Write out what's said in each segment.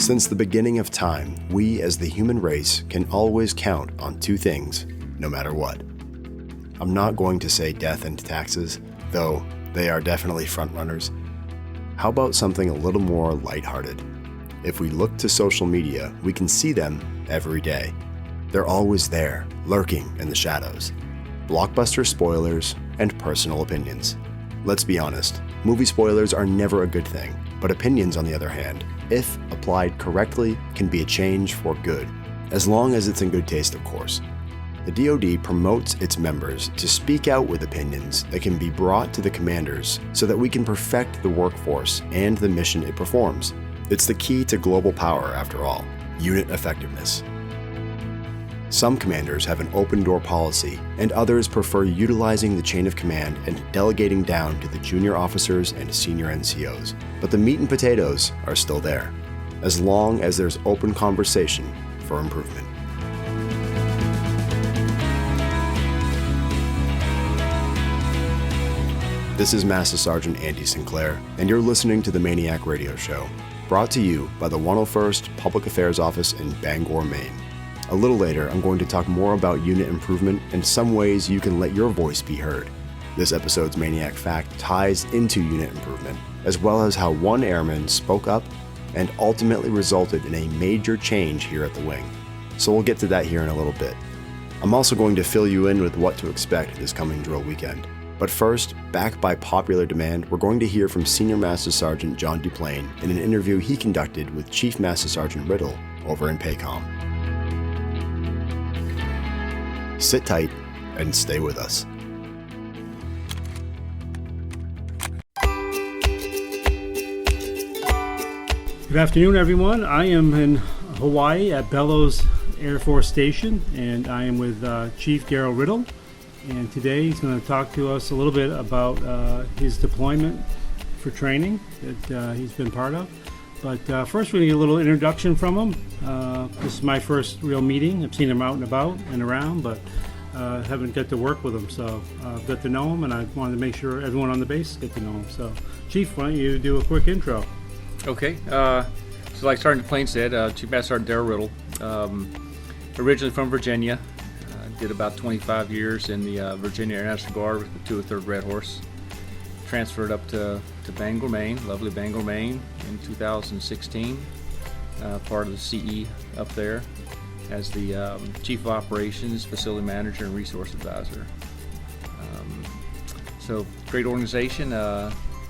Since the beginning of time, we as the human race can always count on two things, no matter what. I'm not going to say death and taxes, though they are definitely frontrunners. How about something a little more lighthearted? If we look to social media, we can see them every day. They're always there, lurking in the shadows. Blockbuster spoilers and personal opinions. Let's be honest, movie spoilers are never a good thing, but opinions, on the other hand, if applied correctly, can be a change for good, as long as it's in good taste, of course. The DoD promotes its members to speak out with opinions that can be brought to the commanders so that we can perfect the workforce and the mission it performs. It's the key to global power, after all, unit effectiveness. Some commanders have an open door policy, and others prefer utilizing the chain of command and delegating down to the junior officers and senior NCOs. But the meat and potatoes are still there, as long as there's open conversation for improvement. This is Master Sergeant Andy Sinclair, and you're listening to the MAINEiac radio show, brought to you by the 101st Public Affairs Office in Bangor, Maine. A little later, I'm going to talk more about unit improvement and some ways you can let your voice be heard. This episode's MAINEiac fact ties into unit improvement, as well as how one airman spoke up and ultimately resulted in a major change here at the wing. So we'll get to that here in a little bit. I'm also going to fill you in with what to expect this coming drill weekend. But first, back by popular demand, we're going to hear from Senior Master Sergeant John Duplain in an interview he conducted with Chief Master Sergeant Riddle over in PACOM. Sit tight and stay with us. Good afternoon, everyone. I am in Hawaii at Bellows Air Force Station, and I am with Chief Darryl Riddle. And today he's going to talk to us a little bit about his deployment for training that he's been part of. But first we're going to get a little introduction from him. This is my first real meeting. I've seen him out and about and around, but haven't got to work with him. So I've got to know him, and I wanted to make sure everyone on the base get to know him. So Chief, why don't you do a quick intro? Okay. So like Sergeant Duplain said, Chief Master Sergeant Darryl Riddle, originally from Virginia. Did about 25 years in the Virginia Air National Guard with the 203rd Red Horse. Transferred up to Bangor, Maine, lovely Bangor, Maine, in 2016. Part of the CE up there as the Chief of Operations, Facility Manager, and Resource Advisor. So great organization.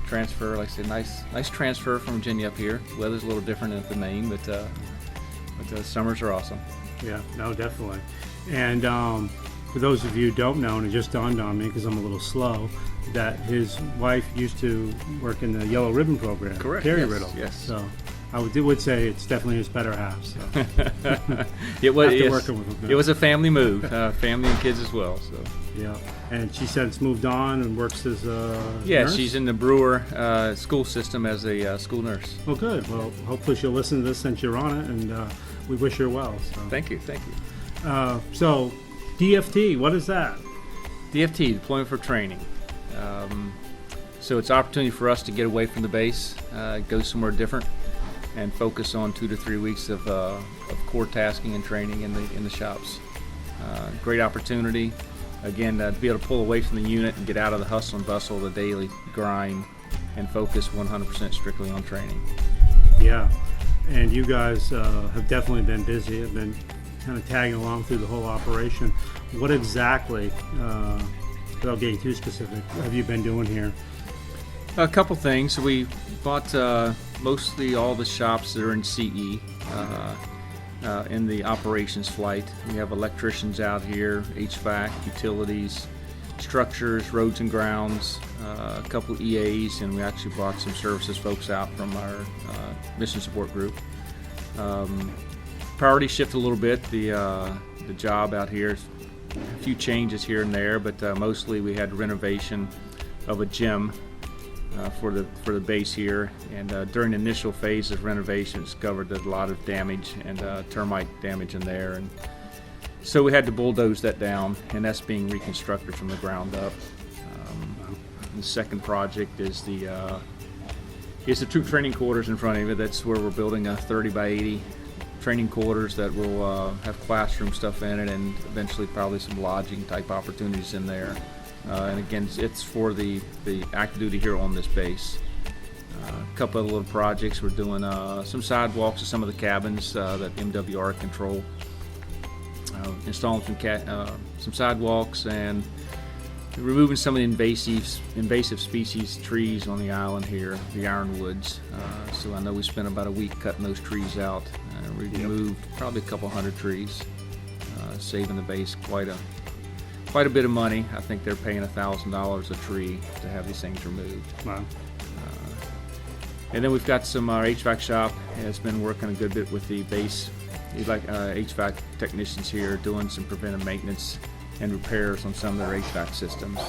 Transfer, like I said, nice transfer from Virginia up here. The weather's a little different up in Maine, but the summers are awesome. Yeah, no, definitely. And for those of you who don't know, and it just dawned on me because I'm a little slow, that his wife used to work in the Yellow Ribbon program. Correct. Terry Yes, Riddle. yes. So I would say it's definitely his better half. So It was. after Yes, working with him. it was a family move, family and kids as well. So Yeah, and she said it's moved on and works as a yeah, nurse? she's in the Brewer school system as a school nurse. Well, good. Well, hopefully she'll listen to this since you're on it, and we wish her well. So. Thank you. So, DFT, what is that? DFT, deployment for training. So it's an opportunity for us to get away from the base, go somewhere different, and focus on 2 to 3 weeks of core tasking and training in the shops. Great opportunity, again, to be able to pull away from the unit and get out of the hustle and bustle of the daily grind and focus 100% strictly on training. Yeah, and you guys have definitely been busy. Have been kind of tagging along through the whole operation. What exactly, without getting too specific, have you been doing here? A couple things. We bought mostly all the shops that are in CE in the operations flight. We have electricians out here, HVAC, utilities, structures, roads and grounds, a couple EAs, and we actually brought some services folks out from our mission support group. Priority shift a little bit. The job out here, a few changes here and there, but mostly we had renovation of a gym for the base here, and during the initial phase of renovation, discovered that a lot of damage and termite damage in there, and so we had to bulldoze that down, and that's being reconstructed from the ground up. The second project is the It's the troop training quarters in front of it. That's where we're building a 30 by 80 training quarters that will have classroom stuff in it, and eventually probably some lodging type opportunities in there. And again, it's for the active duty here on this base. A couple of little projects. We're doing some sidewalks to some of the cabins that MWR control. Installing some sidewalks and removing some of the invasive species trees on the island here, the ironwoods. So I know we spent about a week cutting those trees out. We removed probably a couple hundred trees, saving the base quite a bit of money. I think they're paying $1,000 a tree to have these things removed. Wow. And then we've got some HVAC shop has been working a good bit with the base HVAC technicians here, doing some preventive maintenance and repairs on some of their HVAC systems.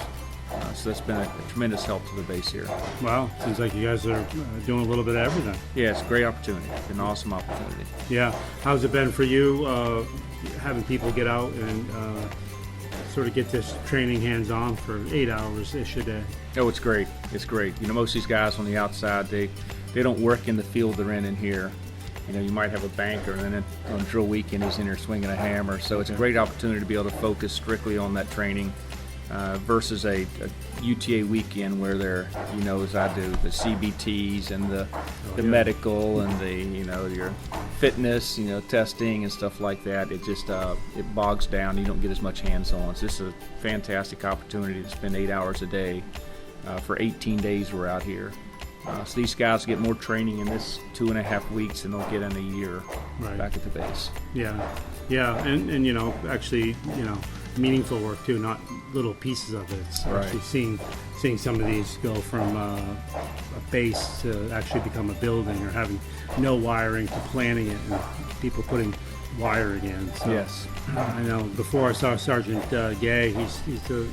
So that's been a tremendous help to the base here. Wow, seems like you guys are doing a little bit of everything. Yeah, it's a great opportunity. It's an awesome opportunity. Yeah. How's it been for you having people get out and sort of get this training hands-on for 8 hours-ish a day? Oh, it's great. It's great. You know, most of these guys on the outside, they don't work in the field they're in here. You know, you might have a banker, and then on drill weekend he's in here swinging a hammer. So it's a great opportunity to be able to focus strictly on that training versus a UTA weekend where they're, you know, as I do, the CBTs and the medical and the, you know, your fitness, you know, testing and stuff like that. It just it bogs down. You don't get as much hands-on. It's just a fantastic opportunity to spend 8 hours a day for 18 days we're out here. So these guys get more training in this 2.5 weeks than they'll get in a year back at the base. Yeah, and you know, actually, you know, meaningful work too, not little pieces of it. So actually seeing some of these go from a base to actually become a building, or having no wiring to planning it and people putting wiring in. So yes. I know before I saw Sergeant Gay, he's the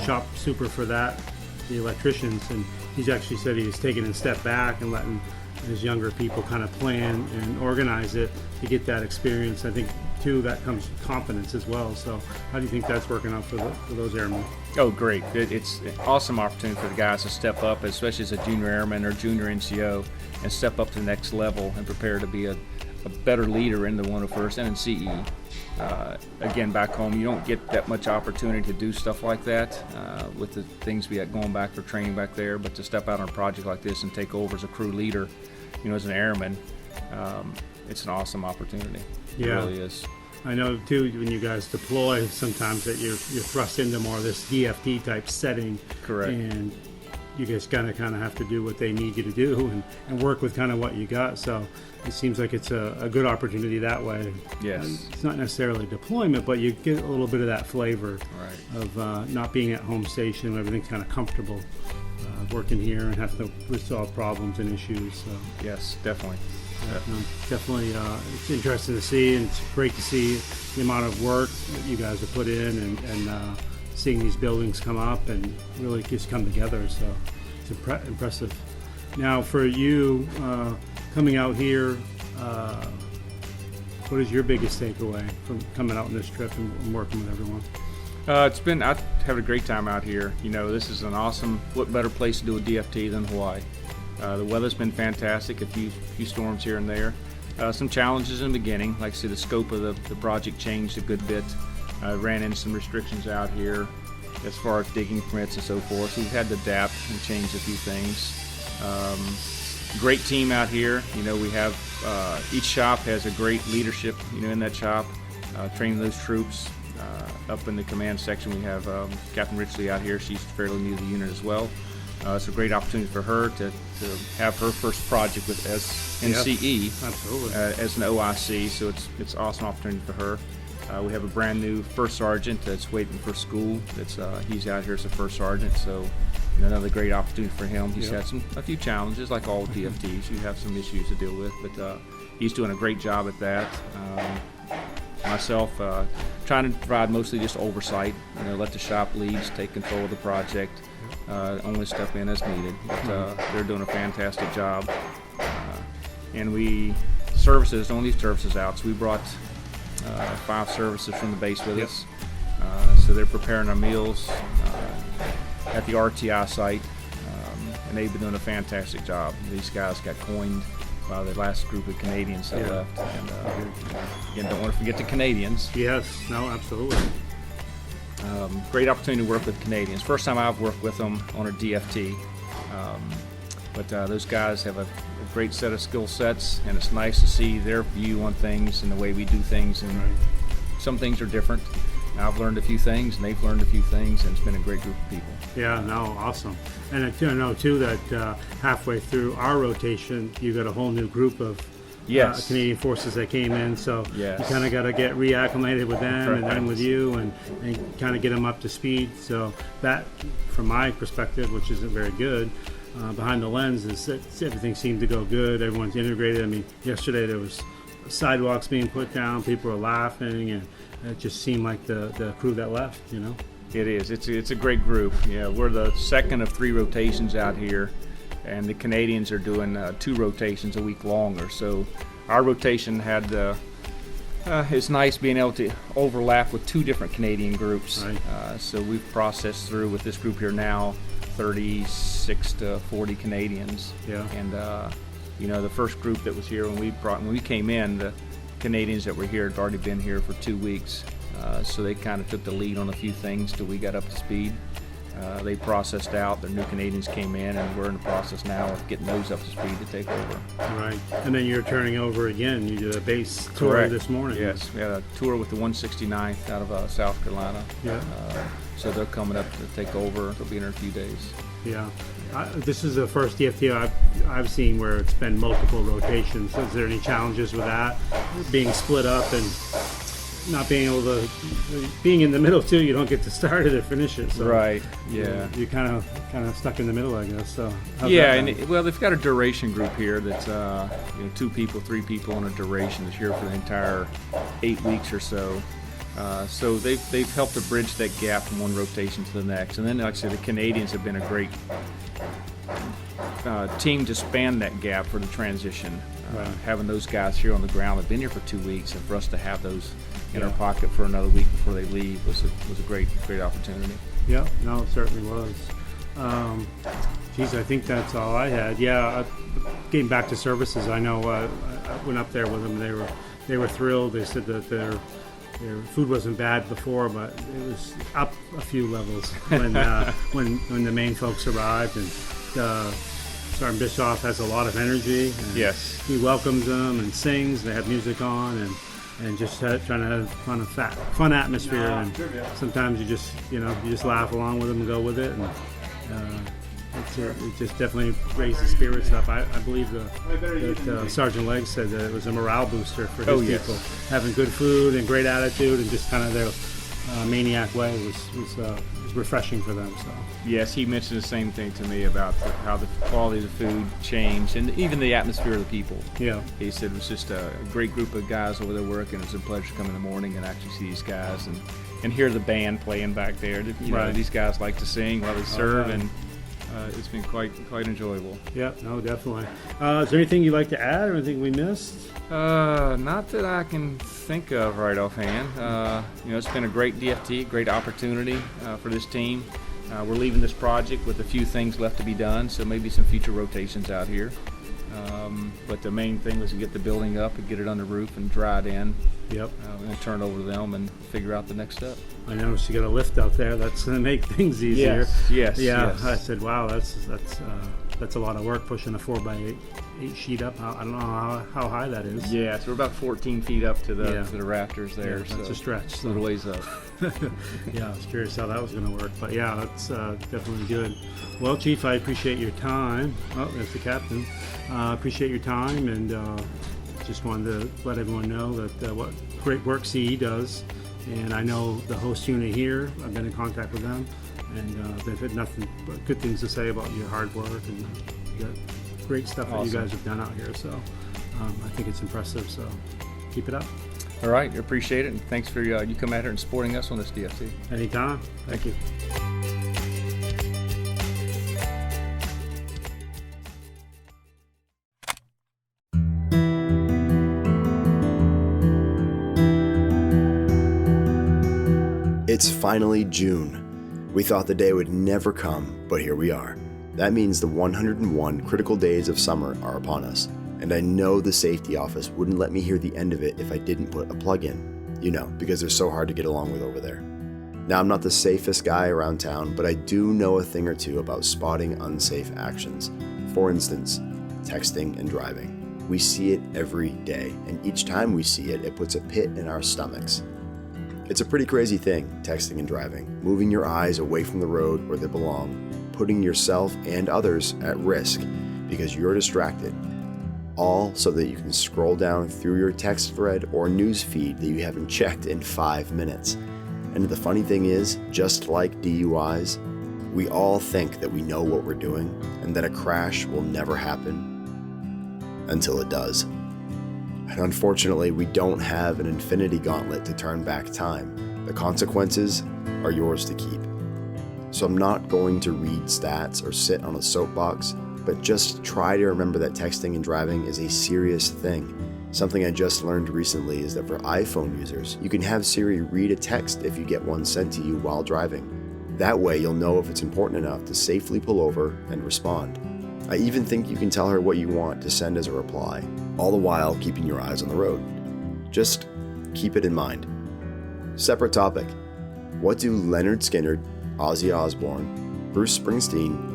shop super for that, the electricians, and he's actually said he was taking a step back and letting his younger people kind of plan and organize it to get that experience. I think too that comes with confidence as well. So how do you think that's working out for those airmen? Oh, great. It's an awesome opportunity for the guys to step up, especially as a junior airman or junior NCO, and step up to the next level and prepare to be a better leader in the 101st and in CE. Again, back home, you don't get that much opportunity to do stuff like that with the things we got going back for training back there, but to step out on a project like this and take over as a crew leader, you know, as an airman, it's an awesome opportunity. It really is. I know too, when you guys deploy, sometimes that you're thrust into more of this DFT type setting. Correct. And you guys kind of have to do what they need you to do and work with kind of what you got. So it seems like it's a good opportunity that way. Yes. It's not necessarily deployment, but you get a little bit of that flavor of not being at home station when everything's kind of comfortable, working here and have to resolve problems and issues. So. Yes, definitely. Definitely, it's interesting to see, and it's great to see the amount of work that you guys have put in, and seeing these buildings come up and really just come together. So it's impressive. Now, for you coming out here, what is your biggest takeaway from coming out on this trip and working with everyone? I've had a great time out here. You know, this is an awesome, what better place to do a DFT than Hawaii? The weather's been fantastic, a few storms here and there. Some challenges in the beginning, like I said, the scope of the project changed a good bit. Ran into some restrictions out here as far as digging permits and so forth, so we've had to adapt and change a few things. Great team out here. You know, we have, each shop has a great leadership, you know, in that shop, training those troops. Up in the command section, we have Captain Richley out here. She's fairly new to the unit as well. It's a great opportunity for her to have her first project with CE as an OIC, so it's an awesome opportunity for her. We have a brand new first sergeant that's waiting for school. He's out here as a first sergeant, so another great opportunity for him. He's had a few challenges, like all DFTs. You have some issues to deal with, but he's doing a great job at that. Myself, trying to provide mostly just oversight, let the shop leads take control of the project, only step in as needed, but they're doing a fantastic job. And don't leave services out, so we brought 5 services from the base with us, so they're preparing our meals at the RTI site, and they've been doing a fantastic job. These guys got coined by the last group of Canadians that left. And again, don't want to forget the Canadians. Yes, no, absolutely. Great opportunity to work with Canadians. First time I've worked with them on a DFT. But those guys have a great set of skill sets, and it's nice to see their view on things and the way we do things. And some things are different. I've learned a few things, and they've learned a few things, and it's been a great group of people. Yeah, no, awesome. And I know, too, that halfway through our rotation, you got a whole new group of Canadian forces that came in, so you kind of got to get reacclimated with them and then with you and kind of get them up to speed. So that, from my perspective, which isn't very good, behind the lens, is that everything seemed to go good. Everyone's integrated. I mean, yesterday there was sidewalks being put down, people were laughing, and it just seemed like the crew that left, you know? It is. It's a great group. Yeah, we're the second of 3 rotations out here, and the Canadians are doing 2 rotations a week longer. So our rotation had it's nice being able to overlap with 2 different Canadian groups. Right. So we've processed through with this group here now 36 to 40 Canadians. Yeah. And the first group that was here when we came in, the Canadians that were here had already been here for 2 weeks. So they kind of took the lead on a few things till we got up to speed. They processed out, the new Canadians came in, and we're in the process now of getting those up to speed to take over. Right. And then you're turning over again. You did a base tour this morning. Yes, we had a tour with the 169th out of South Carolina. Yeah. So they're coming up to take over. They'll be in a few days. Yeah. This is the first DFT I've seen where it's been multiple rotations. Is there any challenges with that? Being split up and not being able to, being in the middle too, you don't get to start it or finish it. So right. Yeah. You're kind of stuck in the middle, I guess. So well, they've got a duration group here that's 2 people, 3 people on a duration that's here for the entire 8 weeks or so. So they've helped to bridge that gap from one rotation to the next. And then, like I said, the Canadians have been a great team to span that gap for the transition. Having those guys here on the ground have been here for 2 weeks, and for us to have those in our pocket for another week before they leave was a great opportunity. Yeah, no, it certainly was. I think that's all I had. Yeah, getting back to services, I know I went up there with them. They were thrilled. They said that their food wasn't bad before, but it was up a few levels when the main folks arrived. And Sergeant Bischoff has a lot of energy. And yes, he welcomes them and sings. They have music on and just trying to have fun atmosphere. And sometimes you just laugh along with them and go with it. And it just definitely raised the spirits up. I believe that Sergeant Legg said that it was a morale booster for his people. Having good food and great attitude and just kind of their MAINEiac way was refreshing for them. So. Yes, he mentioned the same thing to me about how the quality of the food changed and even the atmosphere of the people. Yeah. He said it was just a great group of guys over there working. It was a pleasure to come in the morning and actually see these guys and hear the band playing back there. These guys like to sing while they serve, and it's been quite enjoyable. Yeah, no, definitely. Is there anything you'd like to add or anything we missed? Not that I can think of right offhand. It's been a great DFT, great opportunity for this team. We're leaving this project with a few things left to be done, so maybe some future rotations out here. But the main thing was to get the building up and get it on the roof and dry it in. Yep. And turn it over to them and figure out the next step. I noticed you got a lift out there. That's going to make things easier. Yes. I said, wow, that's a lot of work pushing a 4x8 sheet up. I don't know how high that is. Yeah, so we're about 14 feet up to the rafters there. Yeah, that's a stretch. So. A little ways up. Yeah, I was curious how that was going to work. But yeah, that's definitely good. Well, Chief, I appreciate your time. Oh, there's the captain. Appreciate your time, and just wanted to let everyone know that what great work CE does. And I know the host unit here, I've been in contact with them, and they've had nothing but good things to say about your hard work and you got great stuff that you guys have done out here. So I think it's impressive, so keep it up. All right, appreciate it, and thanks for you coming out here and supporting us on this DFT. Anytime. Thank you. It's finally June. We thought the day would never come, but here we are. That means the 101 critical days of summer are upon us, and I know the safety office wouldn't let me hear the end of it if I didn't put a plug in. You know, because they're so hard to get along with over there. Now, I'm not the safest guy around town, but I do know a thing or two about spotting unsafe actions. For instance, texting and driving. We see it every day, and each time we see it, it puts a pit in our stomachs. It's a pretty crazy thing, texting and driving, moving your eyes away from the road where they belong, putting yourself and others at risk because you're distracted, all so that you can scroll down through your text thread or news feed that you haven't checked in 5 minutes. And the funny thing is, just like DUIs, we all think that we know what we're doing and that a crash will never happen until it does. And unfortunately, we don't have an infinity gauntlet to turn back time. The consequences are yours to keep. So I'm not going to read stats or sit on a soapbox, but just try to remember that texting and driving is a serious thing. Something I just learned recently is that for iPhone users, you can have Siri read a text if you get one sent to you while driving. That way you'll know if it's important enough to safely pull over and respond. I even think you can tell her what you want to send as a reply, all the while keeping your eyes on the road. Just keep it in mind. Separate topic. What do Leonard Skinner, Ozzy Osbourne, Bruce Springsteen,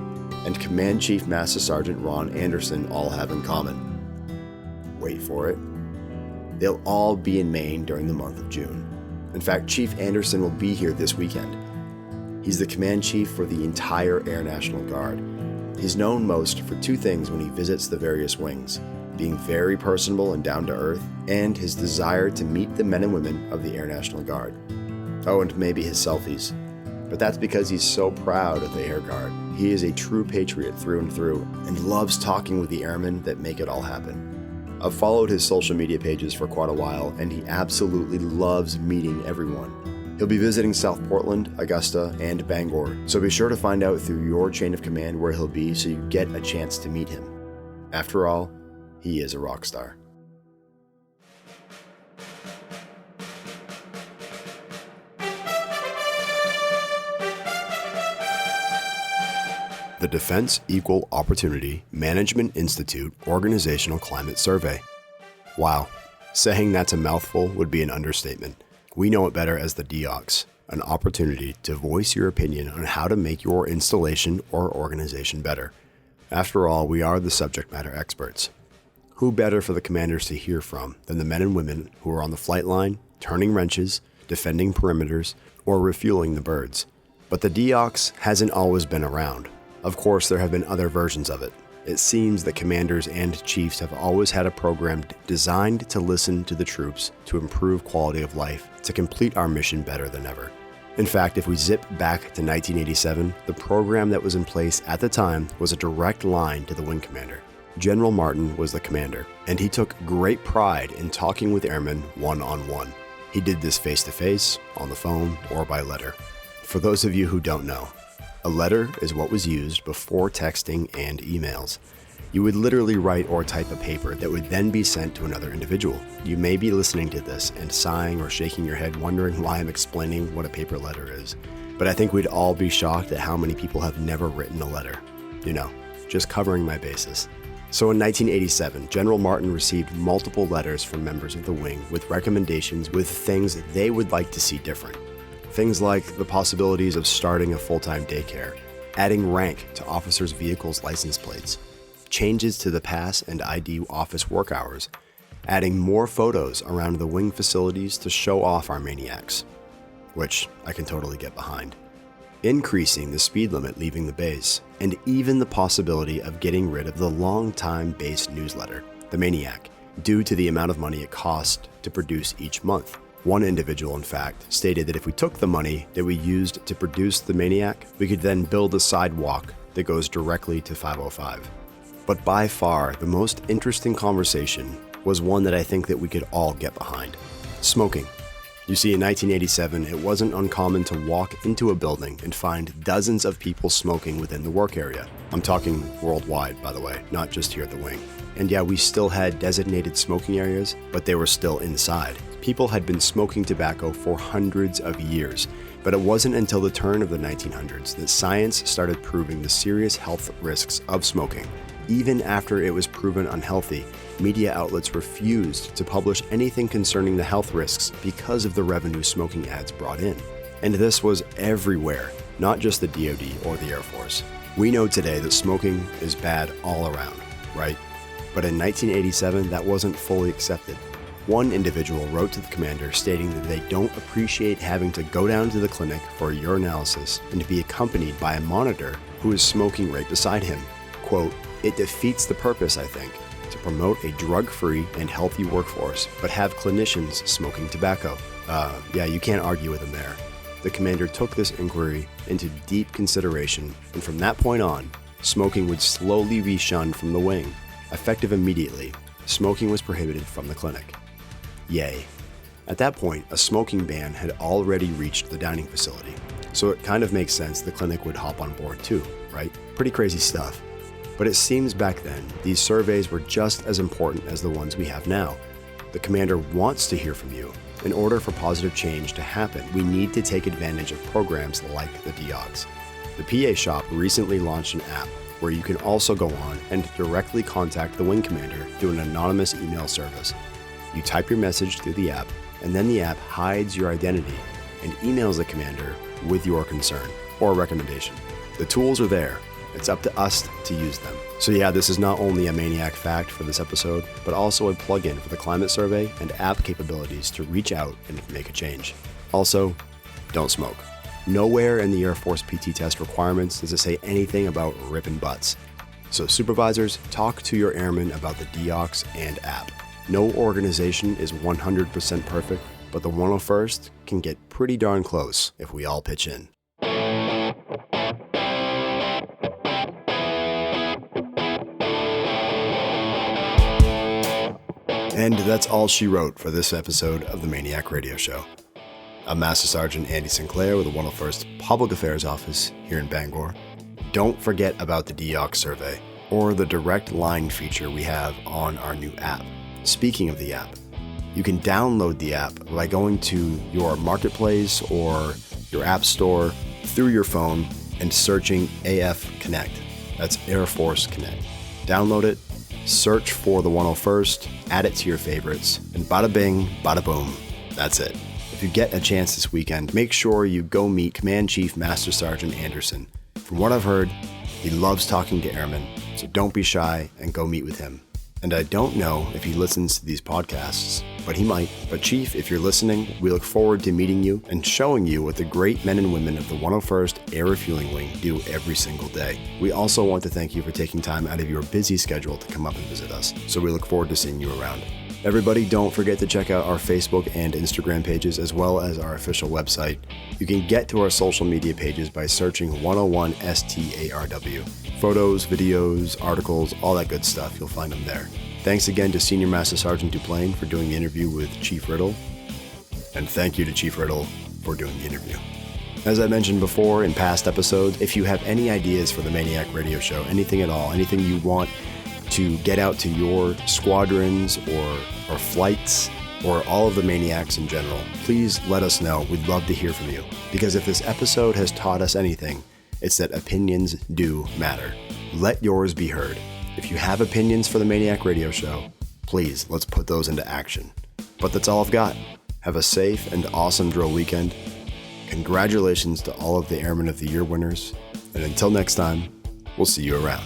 and Command Chief Master Sergeant Ron Anderson all have in common? Wait for it. They'll all be in Maine during the month of June. In fact, Chief Anderson will be here this weekend. He's the command chief for the entire Air National Guard. He's known most for two things when he visits the various wings: being very personable and down to earth, and his desire to meet the men and women of the Air National Guard. Oh, and maybe his selfies. But that's because he's so proud of the Air Guard. He is a true patriot through and through, and loves talking with the airmen that make it all happen. I've followed his social media pages for quite a while, and he absolutely loves meeting everyone. He'll be visiting South Portland, Augusta, and Bangor, so be sure to find out through your chain of command where he'll be so you get a chance to meet him. After all, he is a rock star. The Defense Equal Opportunity Management Institute Organizational Climate Survey. Wow, saying that's a mouthful would be an understatement. We know it better as the DEOCS, an opportunity to voice your opinion on how to make your installation or organization better. After all, we are the subject matter experts. Who better for the commanders to hear from than the men and women who are on the flight line, turning wrenches, defending perimeters, or refueling the birds? But the DEOCS hasn't always been around. Of course, there have been other versions of it. It seems that commanders and chiefs have always had a program designed to listen to the troops, to improve quality of life, to complete our mission better than ever. In fact, if we zip back to 1987, the program that was in place at the time was a direct line to the wing commander. General Martin was the commander, and he took great pride in talking with airmen one-on-one. He did this face-to-face, on the phone, or by letter. For those of you who don't know, a letter is what was used before texting and emails. You would literally write or type a paper that would then be sent to another individual. You may be listening to this and sighing or shaking your head wondering why I'm explaining what a paper letter is. But I think we'd all be shocked at how many people have never written a letter. You know, just covering my bases. So in 1987, General Martin received multiple letters from members of the wing with recommendations with things they would like to see different. Things like the possibilities of starting a full-time daycare, adding rank to officers' vehicles' license plates, changes to the pass and ID office work hours, adding more photos around the wing facilities to show off our MAINEiacs, which I can totally get behind, increasing the speed limit leaving the base, and even the possibility of getting rid of the long-time base newsletter, the MAINEiac, due to the amount of money it cost to produce each month. One individual, in fact, stated that if we took the money that we used to produce the MAINEiac, we could then build a sidewalk that goes directly to 505. But by far, the most interesting conversation was one that I think that we could all get behind. Smoking. You see, in 1987, it wasn't uncommon to walk into a building and find dozens of people smoking within the work area. I'm talking worldwide, by the way, not just here at the wing. And yeah, we still had designated smoking areas, but they were still inside. People had been smoking tobacco for hundreds of years, but it wasn't until the turn of the 1900s that science started proving the serious health risks of smoking. Even after it was proven unhealthy, media outlets refused to publish anything concerning the health risks because of the revenue smoking ads brought in. And this was everywhere, not just the DoD or the Air Force. We know today that smoking is bad all around, right? But in 1987, that wasn't fully accepted. One individual wrote to the commander stating that they don't appreciate having to go down to the clinic for a urinalysis and to be accompanied by a monitor who is smoking right beside him. Quote, "It defeats the purpose, I think, to promote a drug-free and healthy workforce, but have clinicians smoking tobacco." Yeah, you can't argue with him there. The commander took this inquiry into deep consideration, and from that point on, smoking would slowly be shunned from the wing. Effective immediately, smoking was prohibited from the clinic. Yay. At that point, a smoking ban had already reached the dining facility, so it kind of makes sense the clinic would hop on board too, right? Pretty crazy stuff. But it seems back then, these surveys were just as important as the ones we have now. The commander wants to hear from you. In order for positive change to happen, we need to take advantage of programs like the DEOCs. The PA Shop recently launched an app where you can also go on and directly contact the wing commander through an anonymous email service. You type your message through the app, and then the app hides your identity and emails the commander with your concern or recommendation. The tools are there. It's up to us to use them. So yeah, this is not only a MAINEiac fact for this episode, but also a plugin for the climate survey and app capabilities to reach out and make a change. Also, don't smoke. Nowhere in the Air Force PT test requirements does it say anything about ripping butts. So supervisors, talk to your airmen about the DEOCs and app. No organization is 100% perfect, but the 101st can get pretty darn close if we all pitch in. And that's all she wrote for this episode of the MAINEiac Radio Show. I'm Master Sergeant Andy Sinclair with the 101st Public Affairs Office here in Bangor. Don't forget about the DEOC survey or the direct line feature we have on our new app. Speaking of the app, you can download the app by going to your marketplace or your app store through your phone and searching AF Connect. That's Air Force Connect. Download it, search for the 101st, add it to your favorites, and bada bing, bada boom, that's it. If you get a chance this weekend, make sure you go meet Command Chief Master Sergeant Anderson. From what I've heard, he loves talking to airmen, so don't be shy and go meet with him. And I don't know if he listens to these podcasts, but he might. But Chief, if you're listening, we look forward to meeting you and showing you what the great men and women of the 101st Air Refueling Wing do every single day. We also want to thank you for taking time out of your busy schedule to come up and visit us, so we look forward to seeing you around. Everybody, don't forget to check out our Facebook and Instagram pages, as well as our official website. You can get to our social media pages by searching 101STARW. Photos, videos, articles, all that good stuff, you'll find them there. Thanks again to Senior Master Sergeant Duplain for doing the interview with Chief Riddle. And thank you to Chief Riddle for doing the interview. As I mentioned before in past episodes, if you have any ideas for the MAINEiac Radio Show, anything at all, anything you want to get out to your squadrons or flights or all of the MAINEiacs in general, please let us know. We'd love to hear from you. Because if this episode has taught us anything, it's that opinions do matter. Let yours be heard. If you have opinions for the MAINEiac Radio Show, please, let's put those into action. But that's all I've got. Have a safe and awesome drill weekend. Congratulations to all of the Airmen of the Year winners. And until next time, we'll see you around.